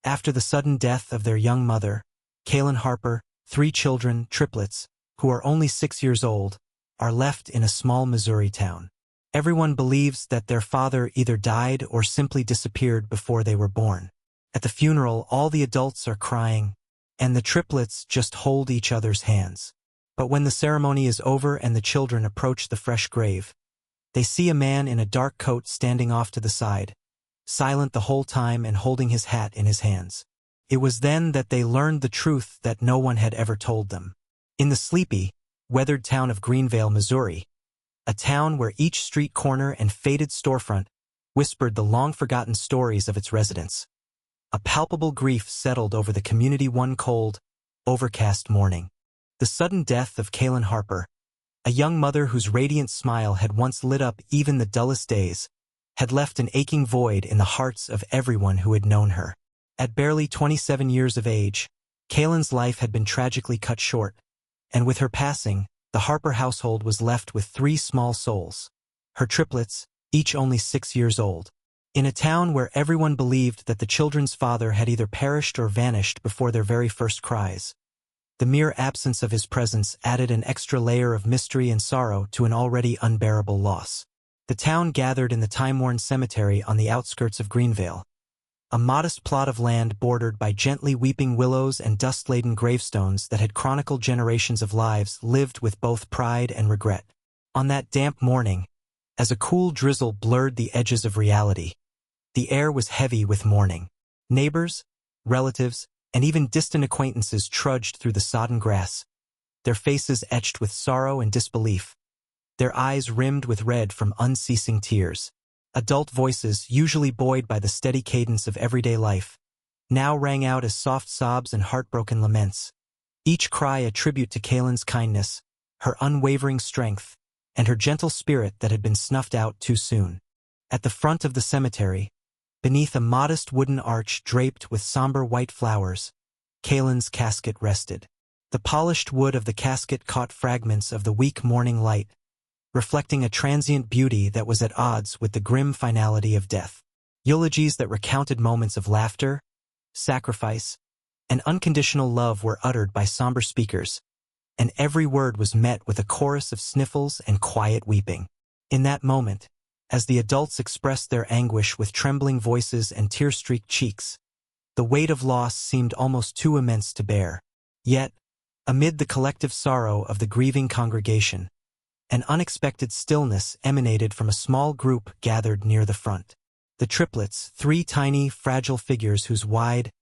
After the sudden death of their young mother, Kaylin Harper, 3 children, triplets, who are only 6 years old, are left in a small Missouri town. Everyone believes that their father either died or simply disappeared before they were born. At the funeral, all the adults are crying, and the triplets just hold each other's hands. But when the ceremony is over and the children approach the fresh grave, they see a man in a dark coat standing off to the side, silent the whole time and holding his hat in his hands. It was then that they learned the truth that no one had ever told them. In the sleepy, weathered town of Greenvale, Missouri, a town where each street corner and faded storefront whispered the long-forgotten stories of its residents, a palpable grief settled over the community one cold, overcast morning. The sudden death of Kaylin Harper, a young mother whose radiant smile had once lit up even the dullest days, had left an aching void in the hearts of everyone who had known her. At barely 27 years of age, Kaylin's life had been tragically cut short, and with her passing, the Harper household was left with 3 small souls, her triplets, each only 6 years old. In a town where everyone believed that the children's father had either perished or vanished before their very first cries, the mere absence of his presence added an extra layer of mystery and sorrow to an already unbearable loss. The town gathered in the time-worn cemetery on the outskirts of Greenvale, a modest plot of land bordered by gently weeping willows and dust-laden gravestones that had chronicled generations of lives lived with both pride and regret. On that damp morning, as a cool drizzle blurred the edges of reality, the air was heavy with mourning. Neighbors, relatives, and even distant acquaintances trudged through the sodden grass, their faces etched with sorrow and disbelief, their eyes rimmed with red from unceasing tears. Adult voices, usually buoyed by the steady cadence of everyday life, now rang out as soft sobs and heartbroken laments, each cry a tribute to Kaylin's kindness, her unwavering strength, and her gentle spirit that had been snuffed out too soon. At the front of the cemetery, beneath a modest wooden arch draped with somber white flowers, Kaylin's casket rested. The polished wood of the casket caught fragments of the weak morning light, reflecting a transient beauty that was at odds with the grim finality of death. Eulogies that recounted moments of laughter, sacrifice, and unconditional love were uttered by somber speakers, and every word was met with a chorus of sniffles and quiet weeping. In that moment, as the adults expressed their anguish with trembling voices and tear-streaked cheeks, the weight of loss seemed almost too immense to bear. Yet, amid the collective sorrow of the grieving congregation, an unexpected stillness emanated from a small group gathered near the front. The triplets, 3 tiny, fragile figures whose wide,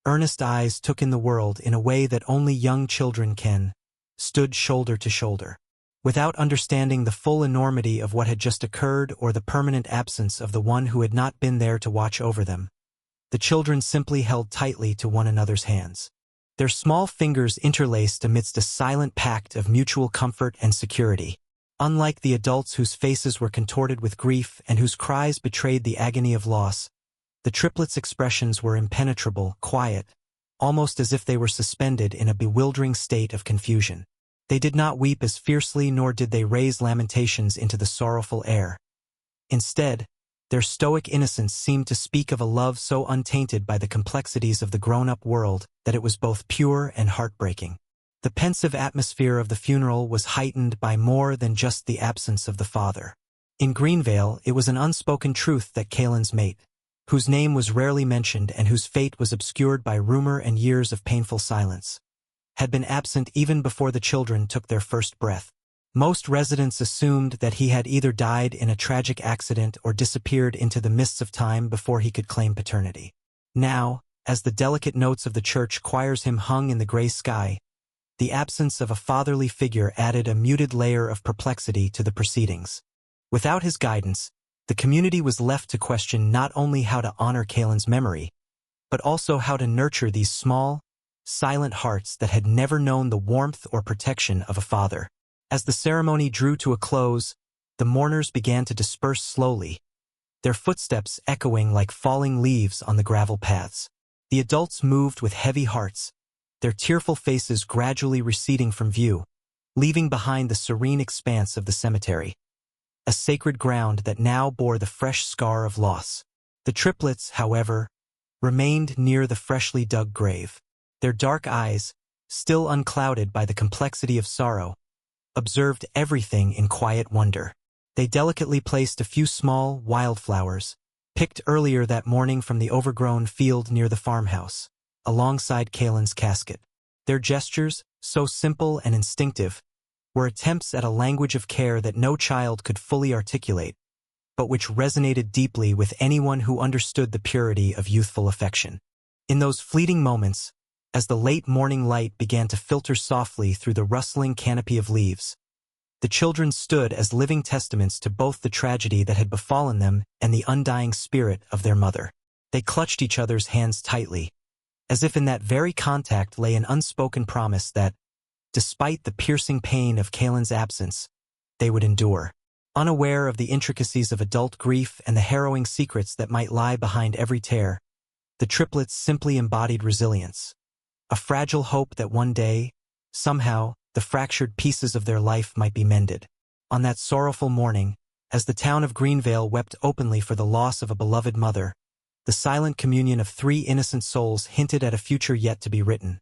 earnest eyes took in the world in a way that only young children can, stood shoulder to shoulder. Without understanding the full enormity of what had just occurred or the permanent absence of the one who had not been there to watch over them, the children simply held tightly to one another's hands, their small fingers interlaced amidst a silent pact of mutual comfort and security. Unlike the adults whose faces were contorted with grief and whose cries betrayed the agony of loss, the triplets' expressions were impenetrable, quiet, almost as if they were suspended in a bewildering state of confusion. They did not weep as fiercely nor did they raise lamentations into the sorrowful air. Instead, their stoic innocence seemed to speak of a love so untainted by the complexities of the grown-up world that it was both pure and heartbreaking. The pensive atmosphere of the funeral was heightened by more than just the absence of the father. In Greenvale, it was an unspoken truth that Kaylin's mate, whose name was rarely mentioned and whose fate was obscured by rumor and years of painful silence, had been absent even before the children took their first breath. Most residents assumed that he had either died in a tragic accident or disappeared into the mists of time before he could claim paternity. Now, as the delicate notes of the church choirs hymn hung in the gray sky, the absence of a fatherly figure added a muted layer of perplexity to the proceedings. Without his guidance, the community was left to question not only how to honor Kaylin's memory, but also how to nurture these small, silent hearts that had never known the warmth or protection of a father. As the ceremony drew to a close, the mourners began to disperse slowly, their footsteps echoing like falling leaves on the gravel paths. The adults moved with heavy hearts, their tearful faces gradually receding from view, leaving behind the serene expanse of the cemetery, a sacred ground that now bore the fresh scar of loss. The triplets, however, remained near the freshly dug grave. Their dark eyes, still unclouded by the complexity of sorrow, observed everything in quiet wonder. They delicately placed a few small wildflowers, picked earlier that morning from the overgrown field near the farmhouse, alongside Kalen's casket. Their gestures, so simple and instinctive, were attempts at a language of care that no child could fully articulate, but which resonated deeply with anyone who understood the purity of youthful affection. In those fleeting moments, as the late morning light began to filter softly through the rustling canopy of leaves, the children stood as living testaments to both the tragedy that had befallen them and the undying spirit of their mother. They clutched each other's hands tightly, as if in that very contact lay an unspoken promise that, despite the piercing pain of Kalen's absence, they would endure. Unaware of the intricacies of adult grief and the harrowing secrets that might lie behind every tear, the triplets simply embodied resilience, a fragile hope that one day, somehow, the fractured pieces of their life might be mended. On that sorrowful morning, as the town of Greenvale wept openly for the loss of a beloved mother, the silent communion of three innocent souls hinted at a future yet to be written.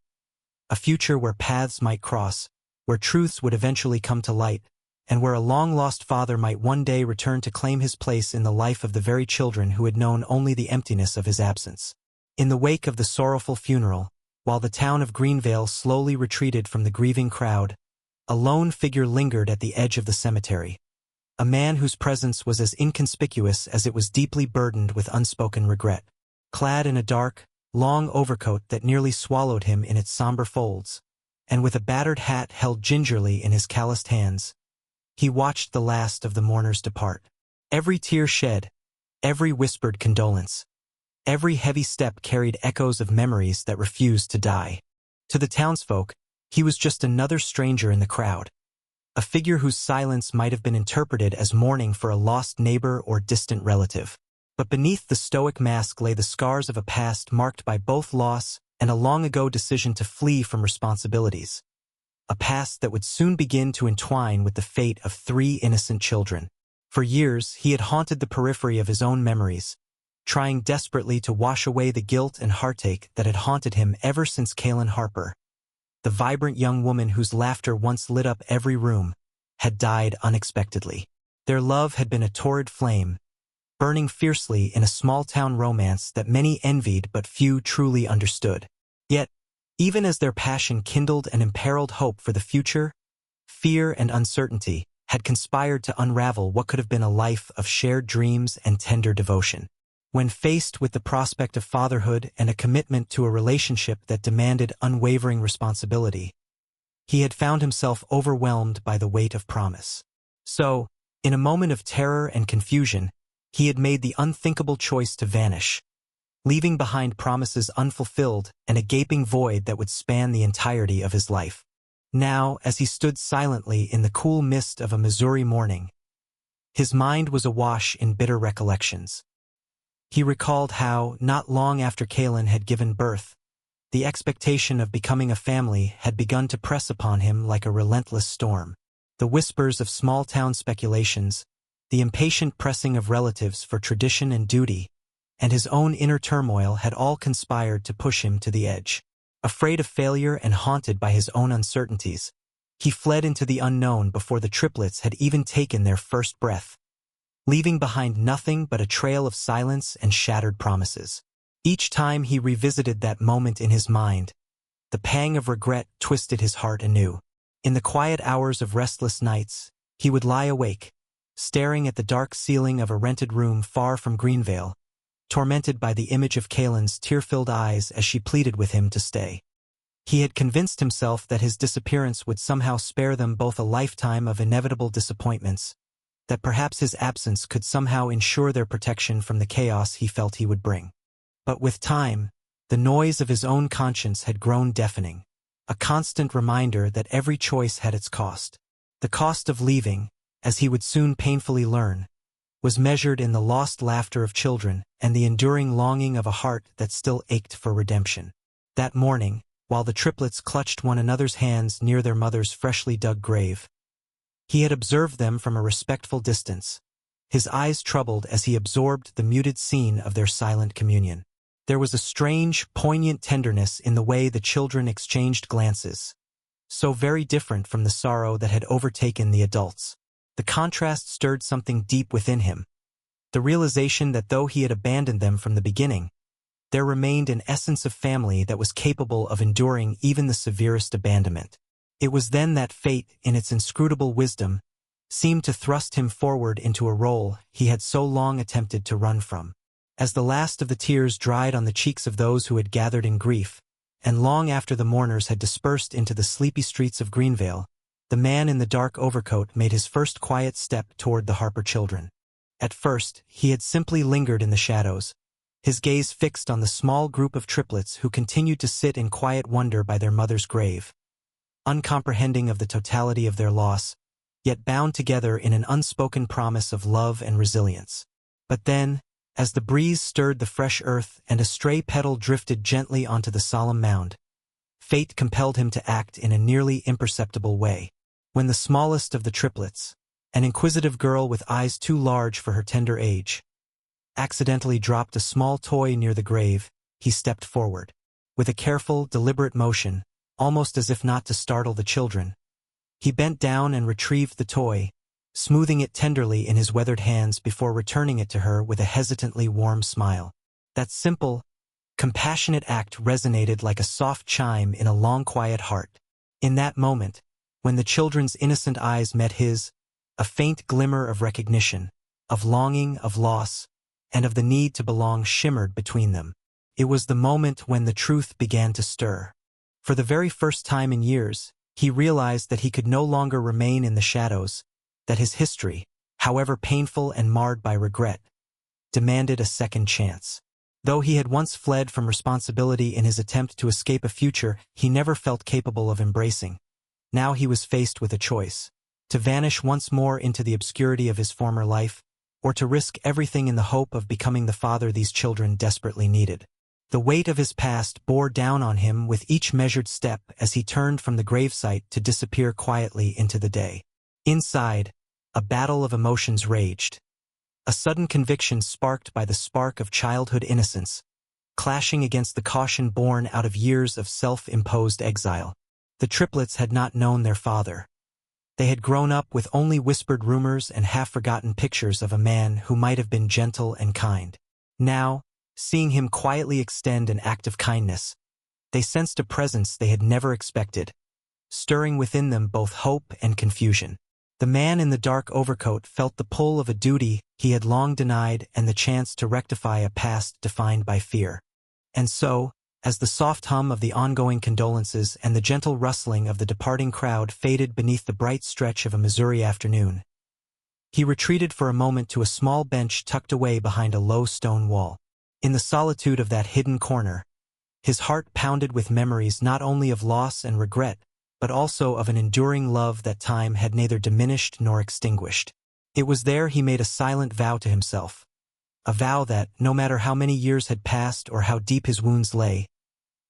A future where paths might cross, where truths would eventually come to light, and where a long-lost father might one day return to claim his place in the life of the very children who had known only the emptiness of his absence. In the wake of the sorrowful funeral, while the town of Greenvale slowly retreated from the grieving crowd, a lone figure lingered at the edge of the cemetery, a man whose presence was as inconspicuous as it was deeply burdened with unspoken regret. Clad in a dark, long overcoat that nearly swallowed him in its somber folds, and with a battered hat held gingerly in his calloused hands, he watched the last of the mourners depart. Every tear shed, every whispered condolence, every heavy step carried echoes of memories that refused to die. To the townsfolk, he was just another stranger in the crowd, a figure whose silence might have been interpreted as mourning for a lost neighbor or distant relative. But beneath the stoic mask lay the scars of a past marked by both loss and a long-ago decision to flee from responsibilities. A past that would soon begin to entwine with the fate of three innocent children. For years, he had haunted the periphery of his own memories, trying desperately to wash away the guilt and heartache that had haunted him ever since Kalen Harper, the vibrant young woman whose laughter once lit up every room, had died unexpectedly. Their love had been a torrid flame, burning fiercely in a small-town romance that many envied but few truly understood. Yet, even as their passion kindled and imperiled hope for the future, fear and uncertainty had conspired to unravel what could have been a life of shared dreams and tender devotion. When faced with the prospect of fatherhood and a commitment to a relationship that demanded unwavering responsibility, he had found himself overwhelmed by the weight of promise. So, in a moment of terror and confusion, he had made the unthinkable choice to vanish, leaving behind promises unfulfilled and a gaping void that would span the entirety of his life. Now, as he stood silently in the cool mist of a Missouri morning, his mind was awash in bitter recollections. He recalled how, not long after Kalen had given birth, the expectation of becoming a family had begun to press upon him like a relentless storm. The whispers of small-town speculations, the impatient pressing of relatives for tradition and duty, and his own inner turmoil had all conspired to push him to the edge. Afraid of failure and haunted by his own uncertainties, he fled into the unknown before the triplets had even taken their first breath, leaving behind nothing but a trail of silence and shattered promises. Each time he revisited that moment in his mind, the pang of regret twisted his heart anew. In the quiet hours of restless nights, he would lie awake, staring at the dark ceiling of a rented room far from Greenvale, tormented by the image of Kalen's tear-filled eyes as she pleaded with him to stay. He had convinced himself that his disappearance would somehow spare them both a lifetime of inevitable disappointments, that perhaps his absence could somehow ensure their protection from the chaos he felt he would bring. But with time, the noise of his own conscience had grown deafening, a constant reminder that every choice had its cost. The cost of leaving, as he would soon painfully learn, was measured in the lost laughter of children and the enduring longing of a heart that still ached for redemption. That morning, while the triplets clutched one another's hands near their mother's freshly dug grave, he had observed them from a respectful distance, his eyes troubled as he absorbed the muted scene of their silent communion. There was a strange, poignant tenderness in the way the children exchanged glances, so very different from the sorrow that had overtaken the adults. The contrast stirred something deep within him, the realization that though he had abandoned them from the beginning, there remained an essence of family that was capable of enduring even the severest abandonment. It was then that fate, in its inscrutable wisdom, seemed to thrust him forward into a role he had so long attempted to run from. As the last of the tears dried on the cheeks of those who had gathered in grief, and long after the mourners had dispersed into the sleepy streets of Greenvale, the man in the dark overcoat made his first quiet step toward the Harper children. At first, he had simply lingered in the shadows, his gaze fixed on the small group of triplets who continued to sit in quiet wonder by their mother's grave, uncomprehending of the totality of their loss, yet bound together in an unspoken promise of love and resilience. But then, as the breeze stirred the fresh earth and a stray petal drifted gently onto the solemn mound, fate compelled him to act in a nearly imperceptible way. When the smallest of the triplets, an inquisitive girl with eyes too large for her tender age, accidentally dropped a small toy near the grave, he stepped forward. With a careful, deliberate motion, almost as if not to startle the children, he bent down and retrieved the toy, smoothing it tenderly in his weathered hands before returning it to her with a hesitantly warm smile. That simple, compassionate act resonated like a soft chime in a long quiet heart. In that moment, when the children's innocent eyes met his, a faint glimmer of recognition, of longing, of loss, and of the need to belong shimmered between them. It was the moment when the truth began to stir. For the very first time in years, he realized that he could no longer remain in the shadows, that his history, however painful and marred by regret, demanded a second chance. Though he had once fled from responsibility in his attempt to escape a future he never felt capable of embracing, now he was faced with a choice: to vanish once more into the obscurity of his former life, or to risk everything in the hope of becoming the father these children desperately needed. The weight of his past bore down on him with each measured step as he turned from the gravesite to disappear quietly into the day. Inside, a battle of emotions raged. A sudden conviction sparked by the spark of childhood innocence, clashing against the caution born out of years of self-imposed exile. The triplets had not known their father. They had grown up with only whispered rumors and half-forgotten pictures of a man who might have been gentle and kind. Now, seeing him quietly extend an act of kindness, they sensed a presence they had never expected, stirring within them both hope and confusion. The man in the dark overcoat felt the pull of a duty he had long denied and the chance to rectify a past defined by fear. And so, as the soft hum of the ongoing condolences and the gentle rustling of the departing crowd faded beneath the bright stretch of a Missouri afternoon, he retreated for a moment to a small bench tucked away behind a low stone wall. In the solitude of that hidden corner, his heart pounded with memories not only of loss and regret, but also of an enduring love that time had neither diminished nor extinguished. It was there he made a silent vow to himself, a vow that, no matter how many years had passed or how deep his wounds lay,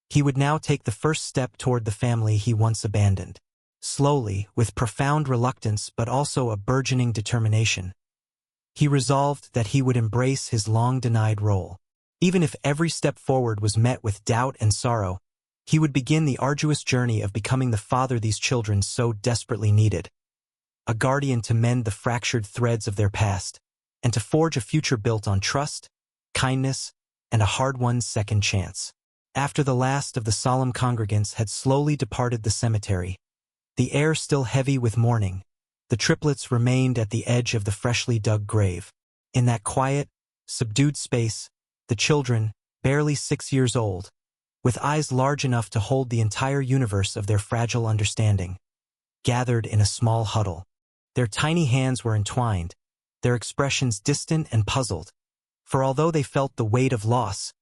he would now take the first step toward the family he once abandoned. Slowly, with profound reluctance but also a burgeoning determination, he resolved that he would embrace his long-denied role. Even if every step forward was met with doubt and sorrow, he would begin the arduous journey of becoming the father these children so desperately needed, a guardian to mend the fractured threads of their past, and to forge a future built on trust, kindness, and a hard-won second chance. After the last of the solemn congregants had slowly departed the cemetery, the air still heavy with mourning, the triplets remained at the edge of the freshly dug grave. In that quiet, subdued space, the children, barely 6 years old, with eyes large enough to hold the entire universe of their fragile understanding, gathered in a small huddle. Their tiny hands were entwined, their expressions distant and puzzled, for although they felt the weight of loss,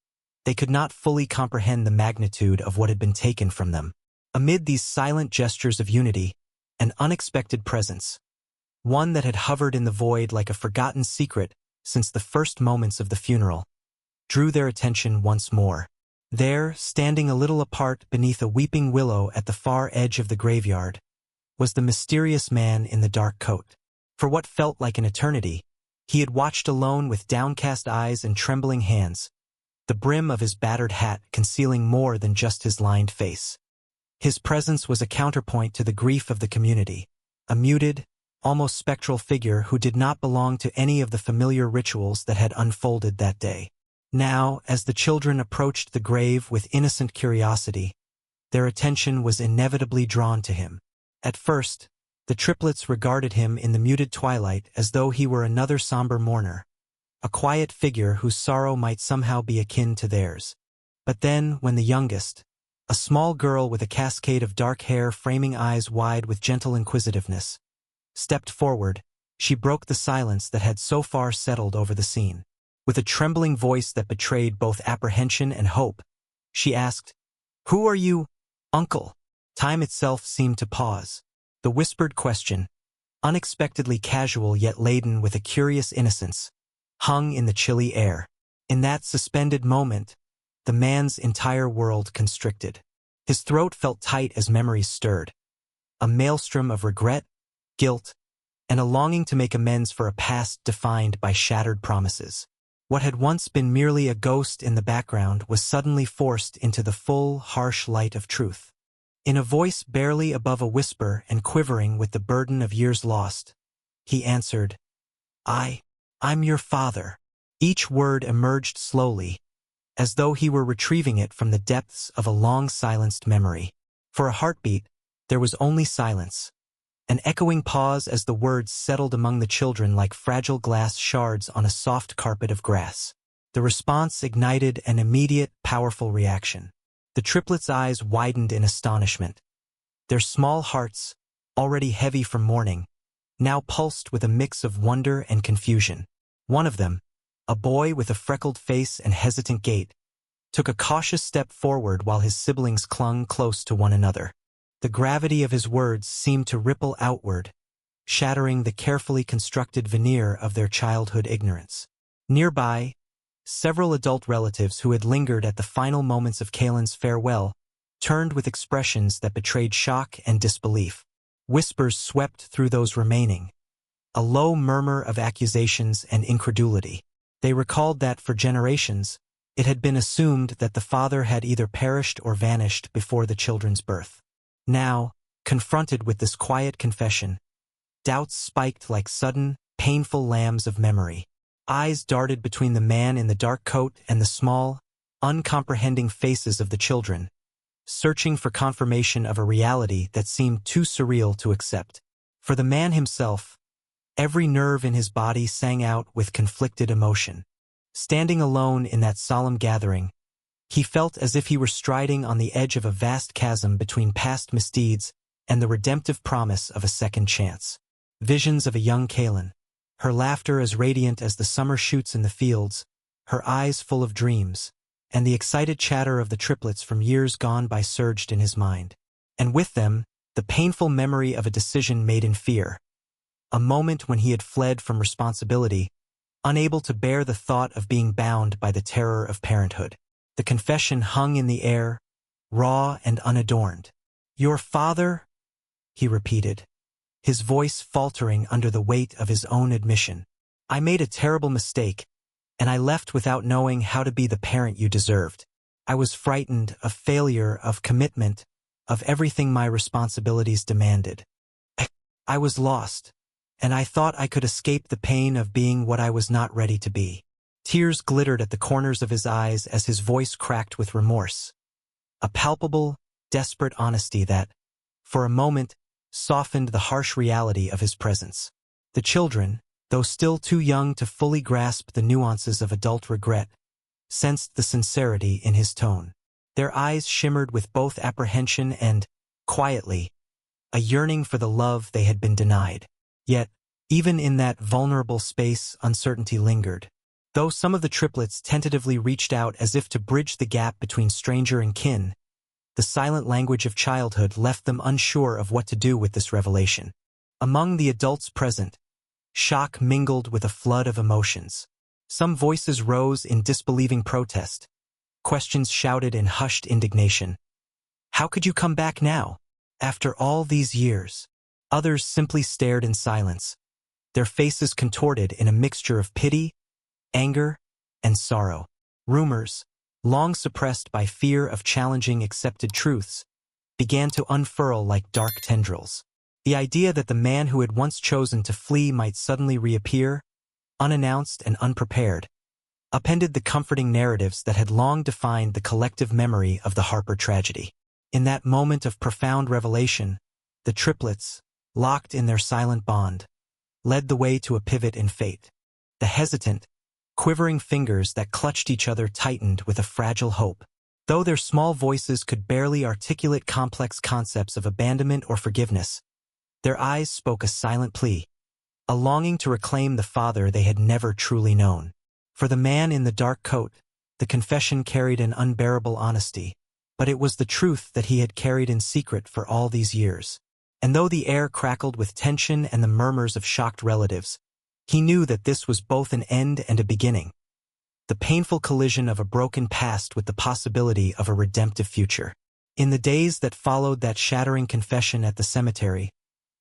they could not fully comprehend the magnitude of what had been taken from them. Amid these silent gestures of unity, an unexpected presence, one that had hovered in the void like a forgotten secret since the first moments of the funeral, drew their attention once more. There, standing a little apart beneath a weeping willow at the far edge of the graveyard, was the mysterious man in the dark coat. For what felt like an eternity, he had watched alone with downcast eyes and trembling hands, the brim of his battered hat concealing more than just his lined face. His presence was a counterpoint to the grief of the community, a muted, almost spectral figure who did not belong to any of the familiar rituals that had unfolded that day. Now, as the children approached the grave with innocent curiosity, their attention was inevitably drawn to him. At first, the triplets regarded him in the muted twilight as though he were another somber mourner, a quiet figure whose sorrow might somehow be akin to theirs. But then, when the youngest, a small girl with a cascade of dark hair framing eyes wide with gentle inquisitiveness, stepped forward, she broke the silence that had so far settled over the scene. With a trembling voice that betrayed both apprehension and hope, she asked, "Who are you, Uncle?" Time itself seemed to pause. The whispered question, unexpectedly casual yet laden with a curious innocence, hung in the chilly air. In that suspended moment, the man's entire world constricted. His throat felt tight as memories stirred, a maelstrom of regret, guilt, and a longing to make amends for a past defined by shattered promises. What had once been merely a ghost in the background was suddenly forced into the full, harsh light of truth. In a voice barely above a whisper and quivering with the burden of years lost, he answered, I'm your father." Each word emerged slowly, as though he were retrieving it from the depths of a long-silenced memory. For a heartbeat, there was only silence, an echoing pause as the words settled among the children like fragile glass shards on a soft carpet of grass. The response ignited an immediate, powerful reaction. The triplets' eyes widened in astonishment. Their small hearts, already heavy from mourning, now pulsed with a mix of wonder and confusion. One of them, a boy with a freckled face and hesitant gait, took a cautious step forward while his siblings clung close to one another. The gravity of his words seemed to ripple outward, shattering the carefully constructed veneer of their childhood ignorance. Nearby, several adult relatives who had lingered at the final moments of Kalen's farewell turned with expressions that betrayed shock and disbelief. Whispers swept through those remaining, a low murmur of accusations and incredulity. They recalled that for generations, it had been assumed that the father had either perished or vanished before the children's birth. Now, confronted with this quiet confession, doubts spiked like sudden, painful lambs of memory. Eyes darted between the man in the dark coat and the small, uncomprehending faces of the children, searching for confirmation of a reality that seemed too surreal to accept. For the man himself, every nerve in his body sang out with conflicted emotion. Standing alone in that solemn gathering, he felt as if he were striding on the edge of a vast chasm between past misdeeds and the redemptive promise of a second chance. Visions of a young Kalen, her laughter as radiant as the summer shoots in the fields, her eyes full of dreams, and the excited chatter of the triplets from years gone by surged in his mind. And with them, the painful memory of a decision made in fear, a moment when he had fled from responsibility, unable to bear the thought of being bound by the terror of parenthood. The confession hung in the air, raw and unadorned. "Your father?" he repeated, his voice faltering under the weight of his own admission. "I made a terrible mistake, and I left without knowing how to be the parent you deserved. I was frightened of failure, of commitment, of everything my responsibilities demanded. I was lost, and I thought I could escape the pain of being what I was not ready to be." Tears glittered at the corners of his eyes as his voice cracked with remorse, a palpable, desperate honesty that, for a moment, softened the harsh reality of his presence. The children, though still too young to fully grasp the nuances of adult regret, sensed the sincerity in his tone. Their eyes shimmered with both apprehension and, quietly, a yearning for the love they had been denied. Yet, even in that vulnerable space, uncertainty lingered. Though some of the triplets tentatively reached out as if to bridge the gap between stranger and kin, the silent language of childhood left them unsure of what to do with this revelation. Among the adults present, shock mingled with a flood of emotions. Some voices rose in disbelieving protest, questions shouted in hushed indignation. "How could you come back now, after all these years?" Others simply stared in silence, their faces contorted in a mixture of pity, anger, and sorrow. Rumors, long suppressed by fear of challenging accepted truths, began to unfurl like dark tendrils. The idea that the man who had once chosen to flee might suddenly reappear, unannounced and unprepared, upended the comforting narratives that had long defined the collective memory of the Harper tragedy. In that moment of profound revelation, the triplets, locked in their silent bond, led the way to a pivot in fate. The hesitant, quivering fingers that clutched each other tightened with a fragile hope. Though their small voices could barely articulate complex concepts of abandonment or forgiveness, their eyes spoke a silent plea, a longing to reclaim the father they had never truly known. For the man in the dark coat, the confession carried an unbearable honesty, but it was the truth that he had carried in secret for all these years. And though the air crackled with tension and the murmurs of shocked relatives, he knew that this was both an end and a beginning, the painful collision of a broken past with the possibility of a redemptive future. In the days that followed that shattering confession at the cemetery,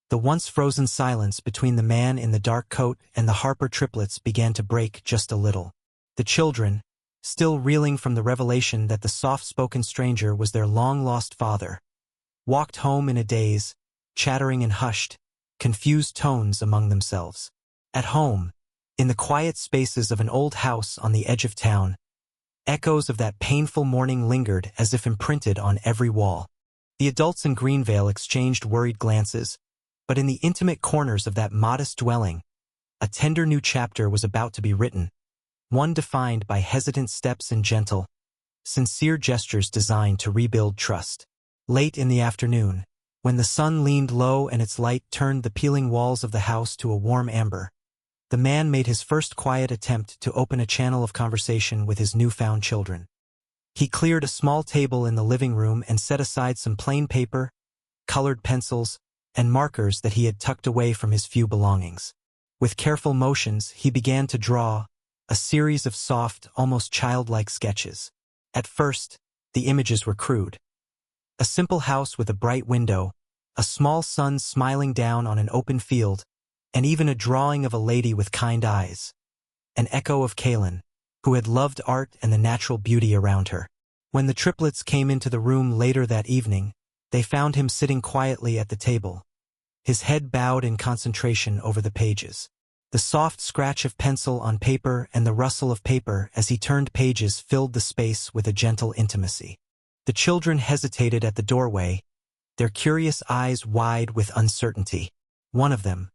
the once frozen silence between the man in the dark coat and the Harper triplets began to break just a little. The children, still reeling from the revelation that the soft-spoken stranger was their long-lost father, walked home in a daze, chattering in hushed, confused tones among themselves. At home, in the quiet spaces of an old house on the edge of town, echoes of that painful morning lingered as if imprinted on every wall. The adults in Greenvale exchanged worried glances, but in the intimate corners of that modest dwelling, a tender new chapter was about to be written, one defined by hesitant steps and gentle, sincere gestures designed to rebuild trust. Late in the afternoon, when the sun leaned low and its light turned the peeling walls of the house to a warm amber, the man made his first quiet attempt to open a channel of conversation with his newfound children. He cleared a small table in the living room and set aside some plain paper, colored pencils, and markers that he had tucked away from his few belongings. With careful motions, he began to draw a series of soft, almost childlike sketches. At first, the images were crude. A simple house with a bright window, a small sun smiling down on an open field, and even a drawing of a lady with kind eyes, an echo of Kaylin, who had loved art and the natural beauty around her. When the triplets came into the room later that evening, they found him sitting quietly at the table, his head bowed in concentration over the pages. The soft scratch of pencil on paper and the rustle of paper as he turned pages filled the space with a gentle intimacy. The children hesitated at the doorway, their curious eyes wide with uncertainty. One of them,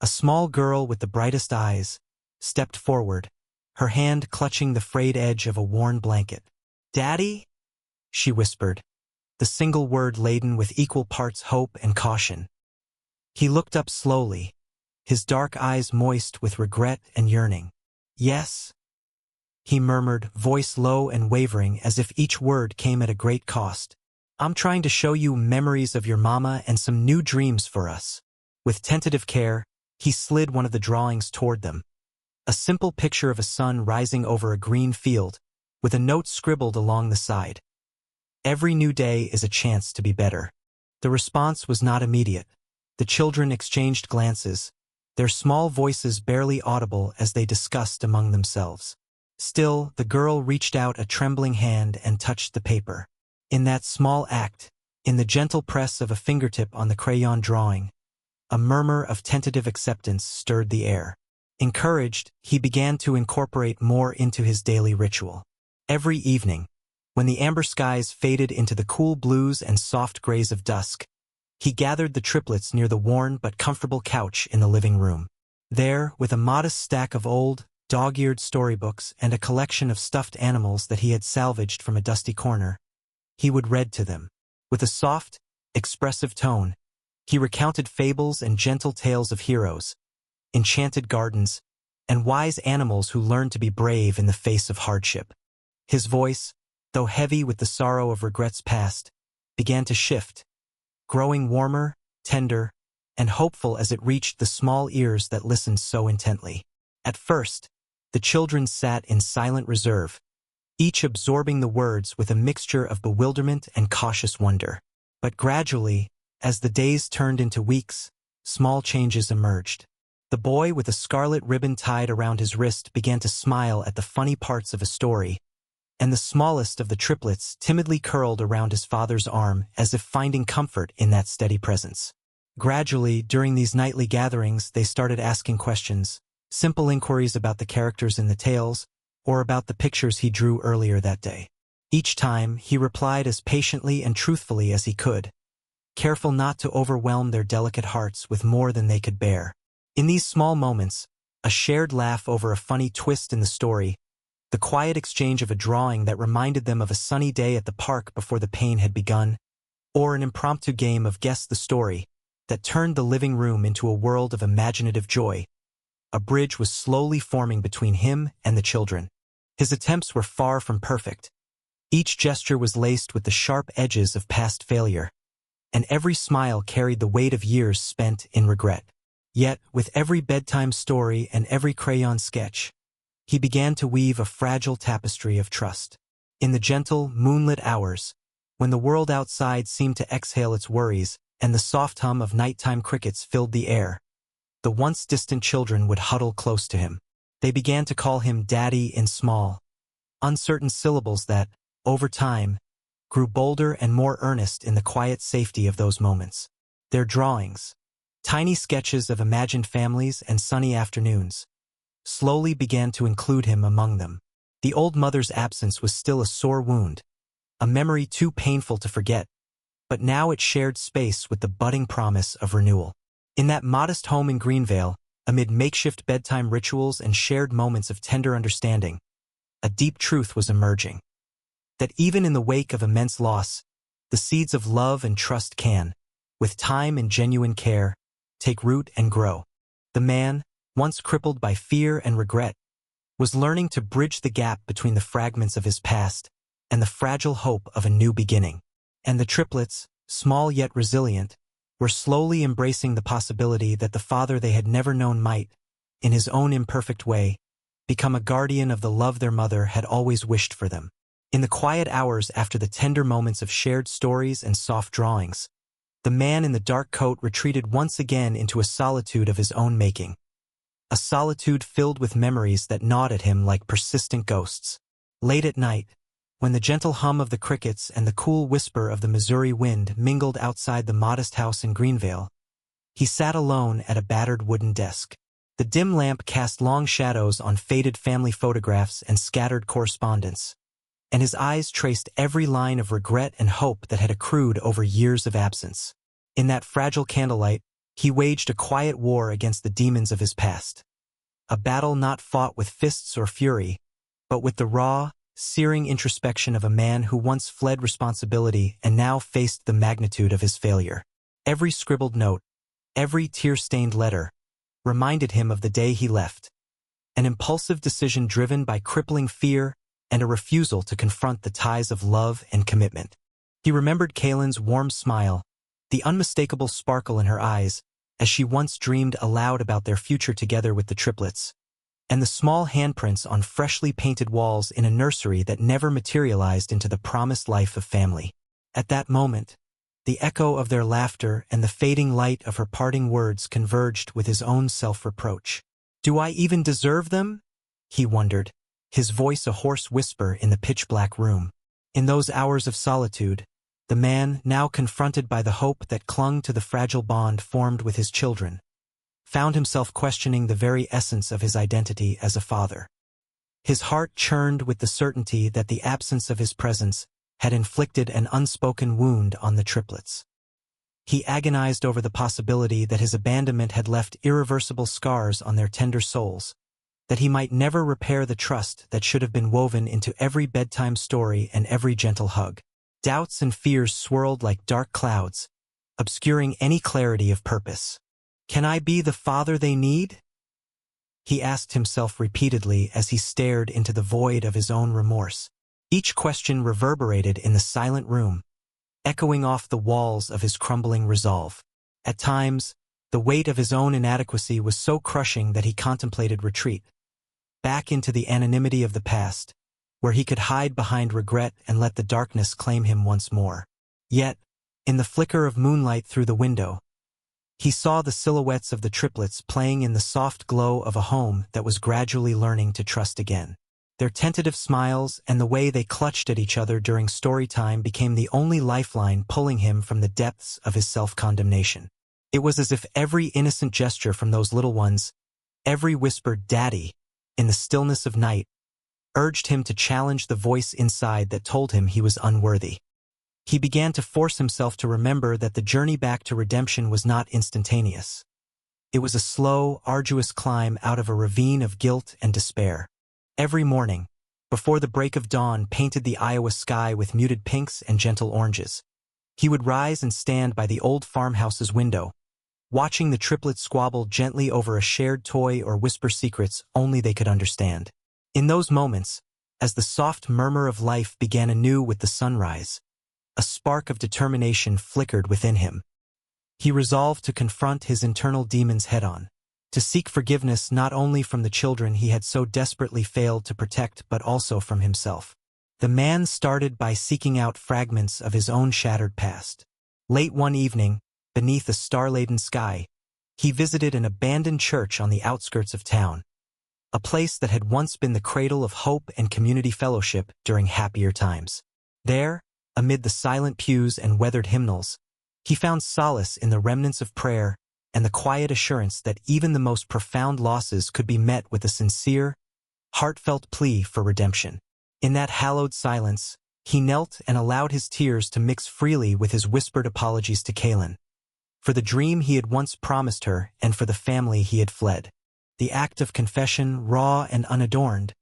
a small girl with the brightest eyes, stepped forward, her hand clutching the frayed edge of a worn blanket. "Daddy?" she whispered, the single word laden with equal parts hope and caution. He looked up slowly, his dark eyes moist with regret and yearning. "Yes," he murmured, voice low and wavering as if each word came at a great cost. "I'm trying to show you memories of your mama and some new dreams for us." With tentative care, he slid one of the drawings toward them. A simple picture of a sun rising over a green field, with a note scribbled along the side. "Every new day is a chance to be better." The response was not immediate. The children exchanged glances, their small voices barely audible as they discussed among themselves. Still, the girl reached out a trembling hand and touched the paper. In that small act, in the gentle press of a fingertip on the crayon drawing, a murmur of tentative acceptance stirred the air. Encouraged, he began to incorporate more into his daily ritual. Every evening, when the amber skies faded into the cool blues and soft grays of dusk, he gathered the triplets near the worn but comfortable couch in the living room. There, with a modest stack of old, dog-eared storybooks and a collection of stuffed animals that he had salvaged from a dusty corner, he would read to them. With a soft, expressive tone, he recounted fables and gentle tales of heroes, enchanted gardens, and wise animals who learned to be brave in the face of hardship. His voice, though heavy with the sorrow of regrets past, began to shift, growing warmer, tender, and hopeful as it reached the small ears that listened so intently. At first, the children sat in silent reserve, each absorbing the words with a mixture of bewilderment and cautious wonder. But gradually, as the days turned into weeks, small changes emerged. The boy with a scarlet ribbon tied around his wrist began to smile at the funny parts of a story, and the smallest of the triplets timidly curled around his father's arm as if finding comfort in that steady presence. Gradually, during these nightly gatherings, they started asking questions, simple inquiries about the characters in the tales, or about the pictures he drew earlier that day. Each time, he replied as patiently and truthfully as he could, careful not to overwhelm their delicate hearts with more than they could bear. In these small moments, a shared laugh over a funny twist in the story, the quiet exchange of a drawing that reminded them of a sunny day at the park before the pain had begun, or an impromptu game of Guess the Story that turned the living room into a world of imaginative joy, a bridge was slowly forming between him and the children. His attempts were far from perfect. Each gesture was laced with the sharp edges of past failure, and every smile carried the weight of years spent in regret. Yet, with every bedtime story and every crayon sketch, he began to weave a fragile tapestry of trust. In the gentle, moonlit hours, when the world outside seemed to exhale its worries and the soft hum of nighttime crickets filled the air, the once distant children would huddle close to him. They began to call him Daddy in small, uncertain syllables that, over time, grew bolder and more earnest in the quiet safety of those moments. Their drawings, tiny sketches of imagined families and sunny afternoons, slowly began to include him among them. The old mother's absence was still a sore wound, a memory too painful to forget, but now it shared space with the budding promise of renewal. In that modest home in Greenvale, amid makeshift bedtime rituals and shared moments of tender understanding, a deep truth was emerging. That even in the wake of immense loss, the seeds of love and trust can, with time and genuine care, take root and grow. The man, once crippled by fear and regret, was learning to bridge the gap between the fragments of his past and the fragile hope of a new beginning. And the triplets, small yet resilient, were slowly embracing the possibility that the father they had never known might, in his own imperfect way, become a guardian of the love their mother had always wished for them. In the quiet hours after the tender moments of shared stories and soft drawings, the man in the dark coat retreated once again into a solitude of his own making. A solitude filled with memories that gnawed at him like persistent ghosts. Late at night, when the gentle hum of the crickets and the cool whisper of the Missouri wind mingled outside the modest house in Greenvale, he sat alone at a battered wooden desk. The dim lamp cast long shadows on faded family photographs and scattered correspondence, and his eyes traced every line of regret and hope that had accrued over years of absence. In that fragile candlelight, he waged a quiet war against the demons of his past. A battle not fought with fists or fury, but with the raw, searing introspection of a man who once fled responsibility and now faced the magnitude of his failure. Every scribbled note, every tear-stained letter, reminded him of the day he left, an impulsive decision driven by crippling fear and a refusal to confront the ties of love and commitment. He remembered Kaylin's warm smile, the unmistakable sparkle in her eyes, as she once dreamed aloud about their future together with the triplets, and the small handprints on freshly painted walls in a nursery that never materialized into the promised life of family. At that moment, the echo of their laughter and the fading light of her parting words converged with his own self-reproach. "Do I even deserve them?" he wondered, his voice a hoarse whisper in the pitch-black room. In those hours of solitude, the man, now confronted by the hope that clung to the fragile bond formed with his children, found himself questioning the very essence of his identity as a father. His heart churned with the certainty that the absence of his presence had inflicted an unspoken wound on the triplets. He agonized over the possibility that his abandonment had left irreversible scars on their tender souls, that he might never repair the trust that should have been woven into every bedtime story and every gentle hug. Doubts and fears swirled like dark clouds, obscuring any clarity of purpose. "Can I be the father they need?" he asked himself repeatedly as he stared into the void of his own remorse. Each question reverberated in the silent room, echoing off the walls of his crumbling resolve. At times, the weight of his own inadequacy was so crushing that he contemplated retreat, back into the anonymity of the past, where he could hide behind regret and let the darkness claim him once more. Yet, in the flicker of moonlight through the window, he saw the silhouettes of the triplets playing in the soft glow of a home that was gradually learning to trust again. Their tentative smiles and the way they clutched at each other during story time became the only lifeline pulling him from the depths of his self-condemnation. It was as if every innocent gesture from those little ones, every whispered "Daddy," in the stillness of night, urged him to challenge the voice inside that told him he was unworthy. He began to force himself to remember that the journey back to redemption was not instantaneous. It was a slow, arduous climb out of a ravine of guilt and despair. Every morning, before the break of dawn painted the Iowa sky with muted pinks and gentle oranges, he would rise and stand by the old farmhouse's window, watching the triplets squabble gently over a shared toy or whisper secrets only they could understand. In those moments, as the soft murmur of life began anew with the sunrise, a spark of determination flickered within him. He resolved to confront his internal demons head-on, to seek forgiveness not only from the children he had so desperately failed to protect but also from himself. The man started by seeking out fragments of his own shattered past. Late one evening, beneath a star-laden sky, he visited an abandoned church on the outskirts of town, a place that had once been the cradle of hope and community fellowship during happier times. There, amid the silent pews and weathered hymnals, he found solace in the remnants of prayer and the quiet assurance that even the most profound losses could be met with a sincere, heartfelt plea for redemption. In that hallowed silence, he knelt and allowed his tears to mix freely with his whispered apologies to Kaylin, for the dream he had once promised her and for the family he had fled. The act of confession, raw and unadorned,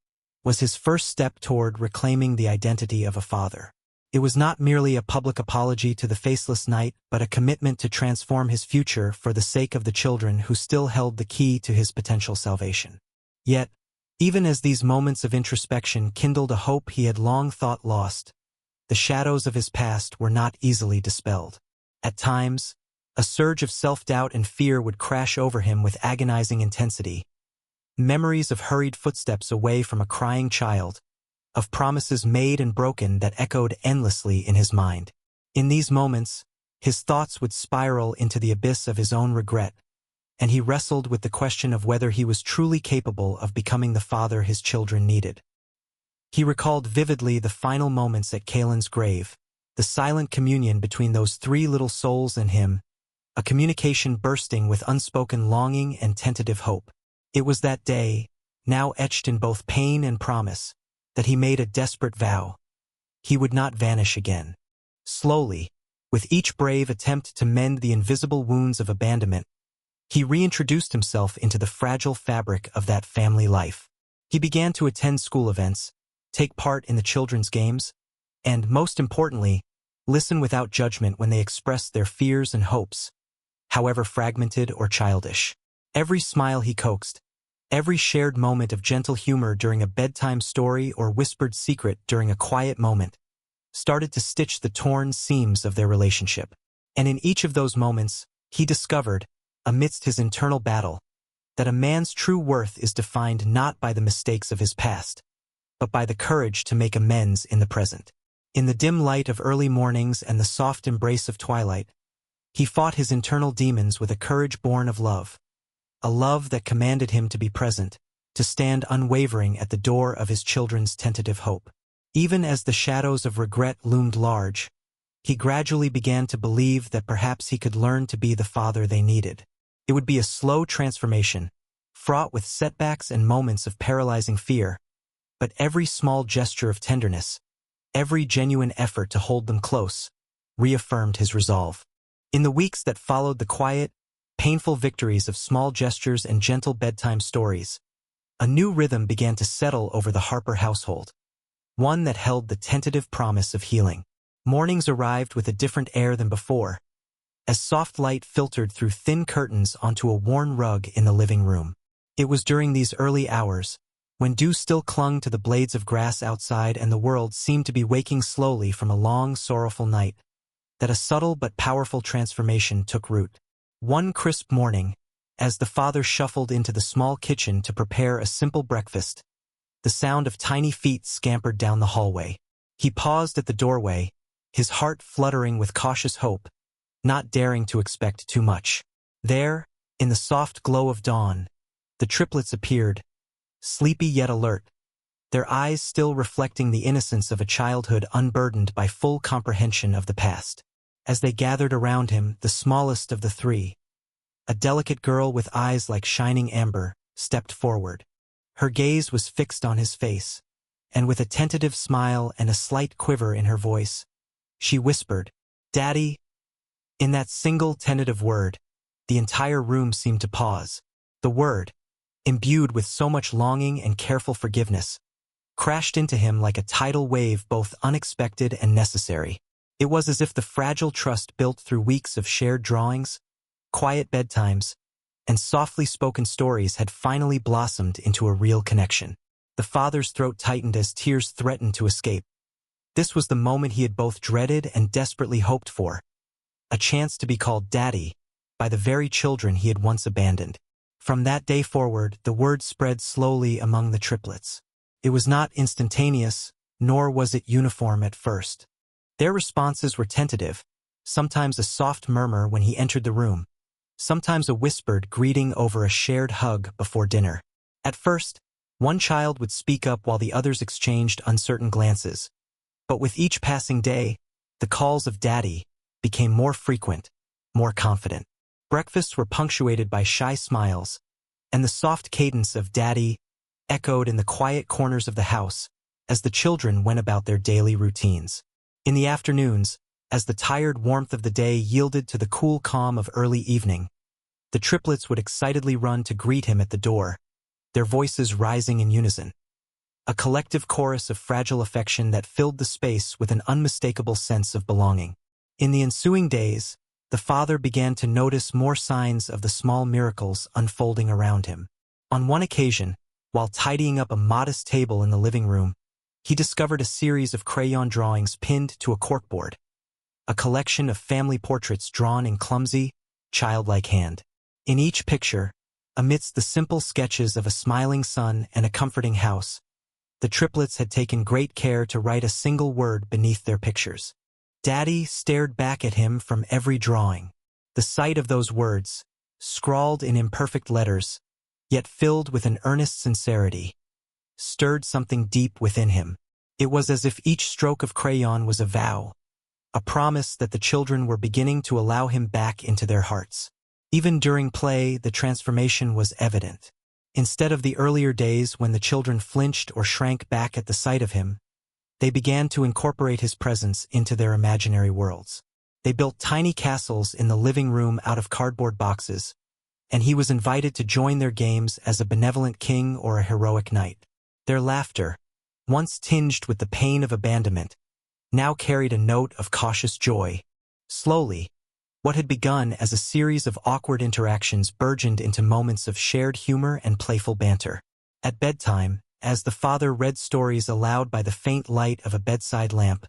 was his first step toward reclaiming the identity of a father. It was not merely a public apology to the faceless night, but a commitment to transform his future for the sake of the children who still held the key to his potential salvation. Yet, even as these moments of introspection kindled a hope he had long thought lost, the shadows of his past were not easily dispelled. At times, a surge of self-doubt and fear would crash over him with agonizing intensity. Memories of hurried footsteps away from a crying child, of promises made and broken that echoed endlessly in his mind. In these moments, his thoughts would spiral into the abyss of his own regret, and he wrestled with the question of whether he was truly capable of becoming the father his children needed. He recalled vividly the final moments at Kaylin's grave, the silent communion between those three little souls and him, a communication bursting with unspoken longing and tentative hope. It was that day, now etched in both pain and promise, that he made a desperate vow. He would not vanish again. Slowly, with each brave attempt to mend the invisible wounds of abandonment, he reintroduced himself into the fragile fabric of that family life. He began to attend school events, take part in the children's games, and, most importantly, listen without judgment when they expressed their fears and hopes, however fragmented or childish. Every smile he coaxed, every shared moment of gentle humor during a bedtime story or whispered secret during a quiet moment, started to stitch the torn seams of their relationship. And in each of those moments, he discovered, amidst his internal battle, that a man's true worth is defined not by the mistakes of his past, but by the courage to make amends in the present. In the dim light of early mornings and the soft embrace of twilight, he fought his internal demons with a courage born of love, a love that commanded him to be present, to stand unwavering at the door of his children's tentative hope. Even as the shadows of regret loomed large, he gradually began to believe that perhaps he could learn to be the father they needed. It would be a slow transformation, fraught with setbacks and moments of paralyzing fear, but every small gesture of tenderness, every genuine effort to hold them close, reaffirmed his resolve. In the weeks that followed the quiet, painful victories of small gestures and gentle bedtime stories, a new rhythm began to settle over the Harper household, one that held the tentative promise of healing. Mornings arrived with a different air than before, as soft light filtered through thin curtains onto a worn rug in the living room. It was during these early hours, when dew still clung to the blades of grass outside and the world seemed to be waking slowly from a long, sorrowful night, that a subtle but powerful transformation took root. One crisp morning, as the father shuffled into the small kitchen to prepare a simple breakfast, the sound of tiny feet scampered down the hallway. He paused at the doorway, his heart fluttering with cautious hope, not daring to expect too much. There, in the soft glow of dawn, the triplets appeared, sleepy yet alert, their eyes still reflecting the innocence of a childhood unburdened by full comprehension of the past. As they gathered around him, the smallest of the three, a delicate girl with eyes like shining amber, stepped forward. Her gaze was fixed on his face, and with a tentative smile and a slight quiver in her voice, she whispered, "Daddy." In that single tentative word, the entire room seemed to pause. The word, imbued with so much longing and careful forgiveness, crashed into him like a tidal wave, both unexpected and necessary. It was as if the fragile trust built through weeks of shared drawings, quiet bedtimes, and softly spoken stories had finally blossomed into a real connection. The father's throat tightened as tears threatened to escape. This was the moment he had both dreaded and desperately hoped for, a chance to be called Daddy by the very children he had once abandoned. From that day forward, the word spread slowly among the triplets. It was not instantaneous, nor was it uniform at first. Their responses were tentative, sometimes a soft murmur when he entered the room, sometimes a whispered greeting over a shared hug before dinner. At first, one child would speak up while the others exchanged uncertain glances. But with each passing day, the calls of Daddy became more frequent, more confident. Breakfasts were punctuated by shy smiles, and the soft cadence of Daddy echoed in the quiet corners of the house as the children went about their daily routines. In the afternoons, as the tired warmth of the day yielded to the cool calm of early evening, the triplets would excitedly run to greet him at the door, their voices rising in unison. A collective chorus of fragile affection that filled the space with an unmistakable sense of belonging. In the ensuing days, the father began to notice more signs of the small miracles unfolding around him. On one occasion, while tidying up a modest table in the living room, he discovered a series of crayon drawings pinned to a corkboard, a collection of family portraits drawn in clumsy, childlike hand. In each picture, amidst the simple sketches of a smiling son and a comforting house, the triplets had taken great care to write a single word beneath their pictures. Daddy stared back at him from every drawing. The sight of those words, scrawled in imperfect letters, yet filled with an earnest sincerity, stirred something deep within him. It was as if each stroke of crayon was a vow, a promise that the children were beginning to allow him back into their hearts. Even during play, the transformation was evident. Instead of the earlier days when the children flinched or shrank back at the sight of him, they began to incorporate his presence into their imaginary worlds. They built tiny castles in the living room out of cardboard boxes, and he was invited to join their games as a benevolent king or a heroic knight. Their laughter, once tinged with the pain of abandonment, now carried a note of cautious joy. Slowly, what had begun as a series of awkward interactions burgeoned into moments of shared humor and playful banter. At bedtime, as the father read stories aloud by the faint light of a bedside lamp,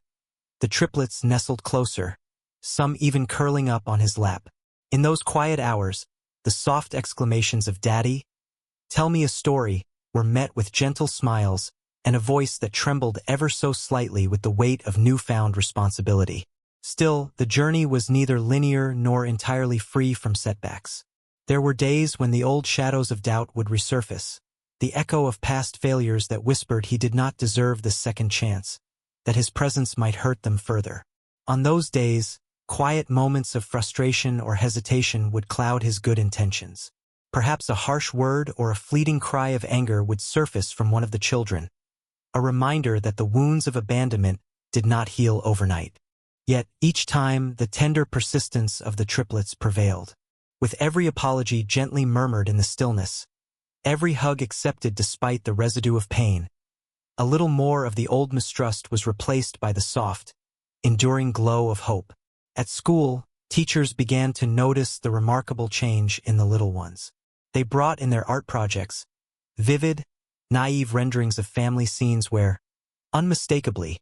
the triplets nestled closer, some even curling up on his lap. In those quiet hours, the soft exclamations of "Daddy, tell me a story," were met with gentle smiles and a voice that trembled ever so slightly with the weight of newfound responsibility. Still, the journey was neither linear nor entirely free from setbacks. There were days when the old shadows of doubt would resurface, the echo of past failures that whispered he did not deserve this second chance, that his presence might hurt them further. On those days, quiet moments of frustration or hesitation would cloud his good intentions. Perhaps a harsh word or a fleeting cry of anger would surface from one of the children, a reminder that the wounds of abandonment did not heal overnight. Yet, each time, the tender persistence of the triplets prevailed. With every apology gently murmured in the stillness, every hug accepted despite the residue of pain, a little more of the old mistrust was replaced by the soft, enduring glow of hope. At school, teachers began to notice the remarkable change in the little ones. They brought in their art projects, vivid, naive renderings of family scenes where, unmistakably,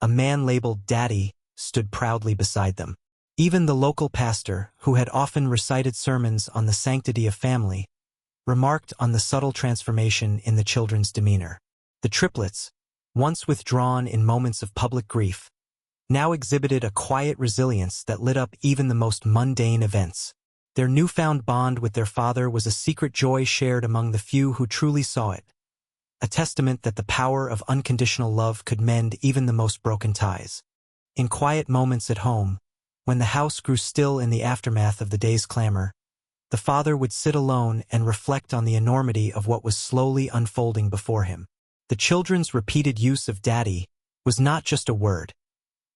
a man labeled Daddy stood proudly beside them. Even the local pastor, who had often recited sermons on the sanctity of family, remarked on the subtle transformation in the children's demeanor. The triplets, once withdrawn in moments of public grief, now exhibited a quiet resilience that lit up even the most mundane events. Their newfound bond with their father was a secret joy shared among the few who truly saw it, a testament that the power of unconditional love could mend even the most broken ties. In quiet moments at home, when the house grew still in the aftermath of the day's clamor, the father would sit alone and reflect on the enormity of what was slowly unfolding before him. The children's repeated use of daddy was not just a word.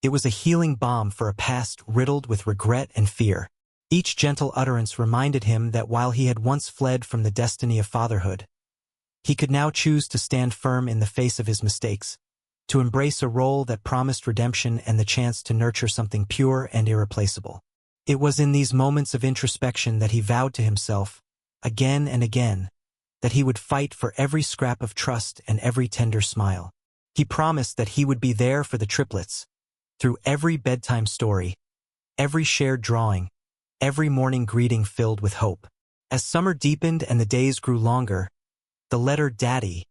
It was a healing balm for a past riddled with regret and fear. Each gentle utterance reminded him that while he had once fled from the destiny of fatherhood, he could now choose to stand firm in the face of his mistakes, to embrace a role that promised redemption and the chance to nurture something pure and irreplaceable. It was in these moments of introspection that he vowed to himself, again and again, that he would fight for every scrap of trust and every tender smile. He promised that he would be there for the triplets, through every bedtime story, every shared drawing, every morning greeting filled with hope. As summer deepened and the days grew longer, the letter Daddy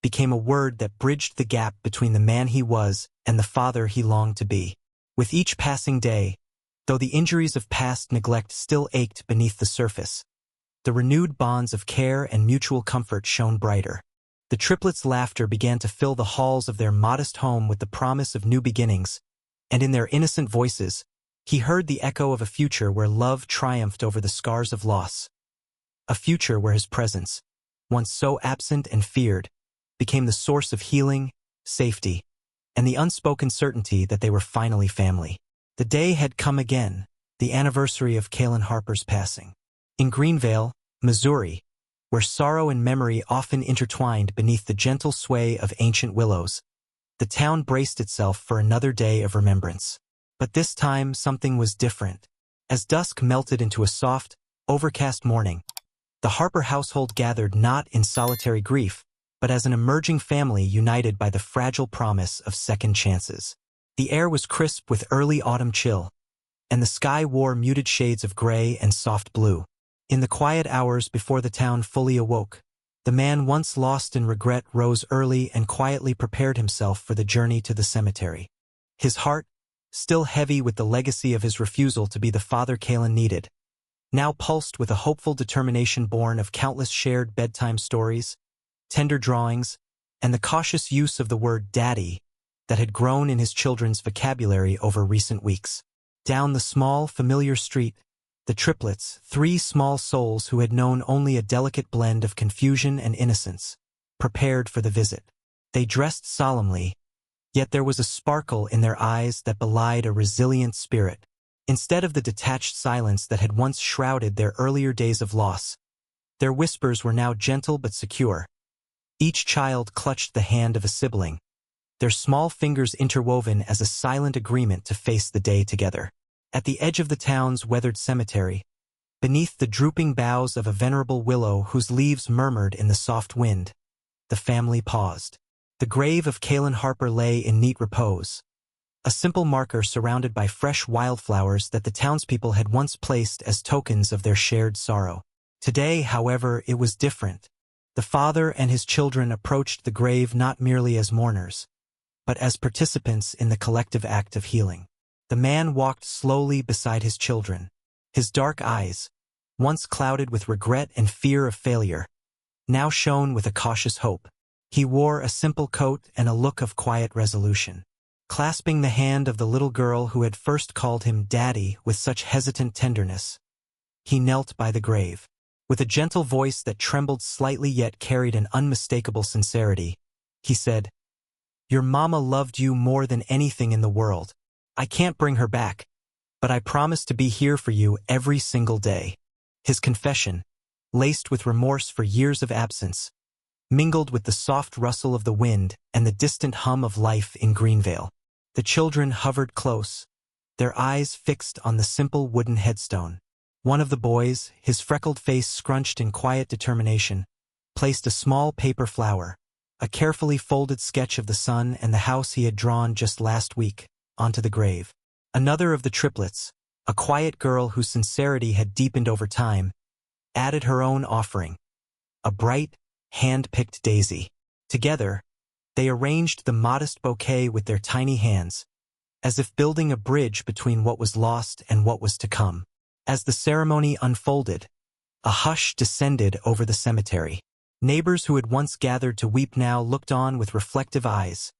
became a word that bridged the gap between the man he was and the father he longed to be. With each passing day, though the injuries of past neglect still ached beneath the surface, the renewed bonds of care and mutual comfort shone brighter. The triplets' laughter began to fill the halls of their modest home with the promise of new beginnings, and in their innocent voices, he heard the echo of a future where love triumphed over the scars of loss. A future where his presence, once so absent and feared, became the source of healing, safety, and the unspoken certainty that they were finally family. The day had come again, the anniversary of Kaylin Harper's passing. In Greenvale, Missouri, where sorrow and memory often intertwined beneath the gentle sway of ancient willows, the town braced itself for another day of remembrance. But this time something was different. As dusk melted into a soft, overcast morning, the Harper household gathered not in solitary grief, but as an emerging family united by the fragile promise of second chances. The air was crisp with early autumn chill, and the sky wore muted shades of gray and soft blue. In the quiet hours before the town fully awoke, the man once lost in regret rose early and quietly prepared himself for the journey to the cemetery. His heart, still heavy with the legacy of his refusal to be the father Kaylin needed, now pulsed with a hopeful determination born of countless shared bedtime stories, tender drawings, and the cautious use of the word daddy that had grown in his children's vocabulary over recent weeks. Down the small, familiar street, the triplets, three small souls who had known only a delicate blend of confusion and innocence, prepared for the visit. They dressed solemnly, yet there was a sparkle in their eyes that belied a resilient spirit. Instead of the detached silence that had once shrouded their earlier days of loss, their whispers were now gentle but secure. Each child clutched the hand of a sibling, their small fingers interwoven as a silent agreement to face the day together. At the edge of the town's weathered cemetery, beneath the drooping boughs of a venerable willow whose leaves murmured in the soft wind, the family paused. The grave of Kaylin Harper lay in neat repose, a simple marker surrounded by fresh wildflowers that the townspeople had once placed as tokens of their shared sorrow. Today, however, it was different. The father and his children approached the grave not merely as mourners, but as participants in the collective act of healing. The man walked slowly beside his children, his dark eyes, once clouded with regret and fear of failure, now shone with a cautious hope. He wore a simple coat and a look of quiet resolution. Clasping the hand of the little girl who had first called him Daddy with such hesitant tenderness, he knelt by the grave. With a gentle voice that trembled slightly yet carried an unmistakable sincerity, he said, "Your mama loved you more than anything in the world. I can't bring her back, but I promise to be here for you every single day." His confession, laced with remorse for years of absence, mingled with the soft rustle of the wind and the distant hum of life in Greenvale. The children hovered close, their eyes fixed on the simple wooden headstone. One of the boys, his freckled face scrunched in quiet determination, placed a small paper flower, a carefully folded sketch of the son and the house he had drawn just last week, onto the grave. Another of the triplets, a quiet girl whose sincerity had deepened over time, added her own offering, a bright, hand-picked daisy. Together, they arranged the modest bouquet with their tiny hands, as if building a bridge between what was lost and what was to come. As the ceremony unfolded, a hush descended over the cemetery. Neighbors who had once gathered to weep now looked on with reflective eyes,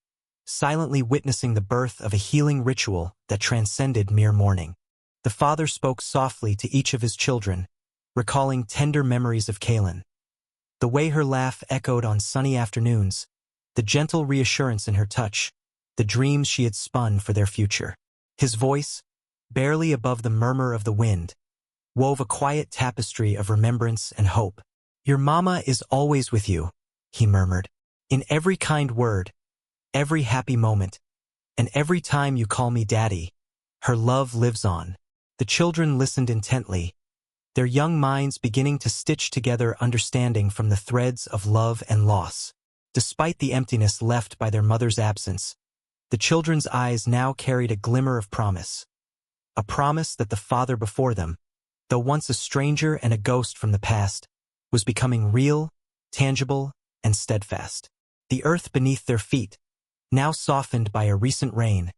silently witnessing the birth of a healing ritual that transcended mere mourning. The father spoke softly to each of his children, recalling tender memories of Kaylin. The way her laugh echoed on sunny afternoons, the gentle reassurance in her touch, the dreams she had spun for their future. His voice, barely above the murmur of the wind, wove a quiet tapestry of remembrance and hope. "Your mama is always with you," he murmured. "In every kind word, every happy moment, and every time you call me Daddy, her love lives on." The children listened intently, their young minds beginning to stitch together understanding from the threads of love and loss. Despite the emptiness left by their mother's absence, the children's eyes now carried a glimmer of promise. A promise that the father before them, though once a stranger and a ghost from the past, was becoming real, tangible, and steadfast. The earth beneath their feet, now softened by a recent rain,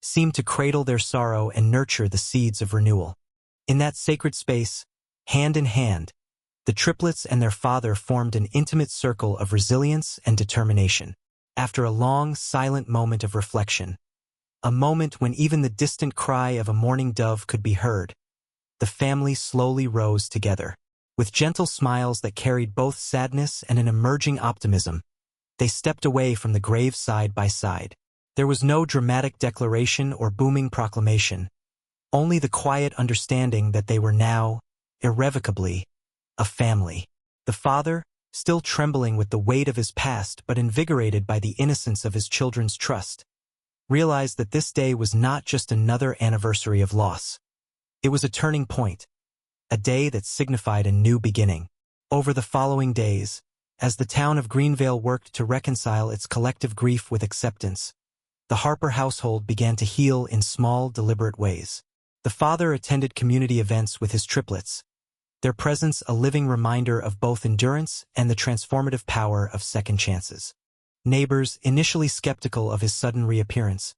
seemed to cradle their sorrow and nurture the seeds of renewal. In that sacred space, hand in hand, the triplets and their father formed an intimate circle of resilience and determination. After a long, silent moment of reflection, a moment when even the distant cry of a mourning dove could be heard, the family slowly rose together. With gentle smiles that carried both sadness and an emerging optimism, they stepped away from the grave side by side. There was no dramatic declaration or booming proclamation, only the quiet understanding that they were now, irrevocably, a family. The father, still trembling with the weight of his past but invigorated by the innocence of his children's trust, realized that this day was not just another anniversary of loss. It was a turning point, a day that signified a new beginning. Over the following days, as the town of Greenvale worked to reconcile its collective grief with acceptance, the Harper household began to heal in small, deliberate ways. The father attended community events with his triplets, their presence a living reminder of both endurance and the transformative power of second chances. Neighbors, initially skeptical of his sudden reappearance,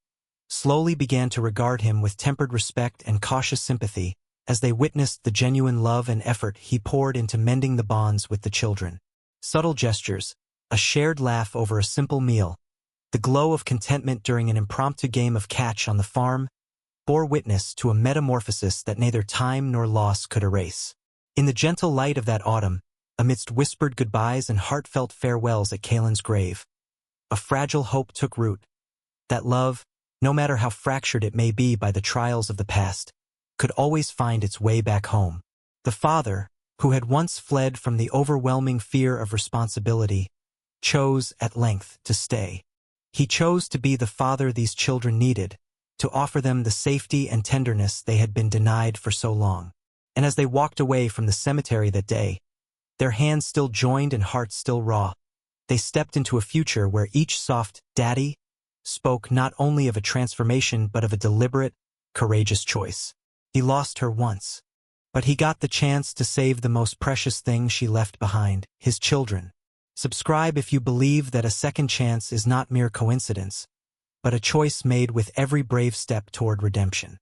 slowly began to regard him with tempered respect and cautious sympathy as they witnessed the genuine love and effort he poured into mending the bonds with the children. Subtle gestures, a shared laugh over a simple meal, the glow of contentment during an impromptu game of catch on the farm, bore witness to a metamorphosis that neither time nor loss could erase. In the gentle light of that autumn, amidst whispered goodbyes and heartfelt farewells at Kaylin's grave, a fragile hope took root, that love, no matter how fractured it may be by the trials of the past, could always find its way back home. The father, who had once fled from the overwhelming fear of responsibility, chose at length to stay. He chose to be the father these children needed, to offer them the safety and tenderness they had been denied for so long. And as they walked away from the cemetery that day, their hands still joined and hearts still raw, they stepped into a future where each soft "Daddy" spoke not only of a transformation but of a deliberate, courageous choice. He lost her once, but he got the chance to save the most precious thing she left behind, his children. Subscribe if you believe that a second chance is not mere coincidence, but a choice made with every brave step toward redemption.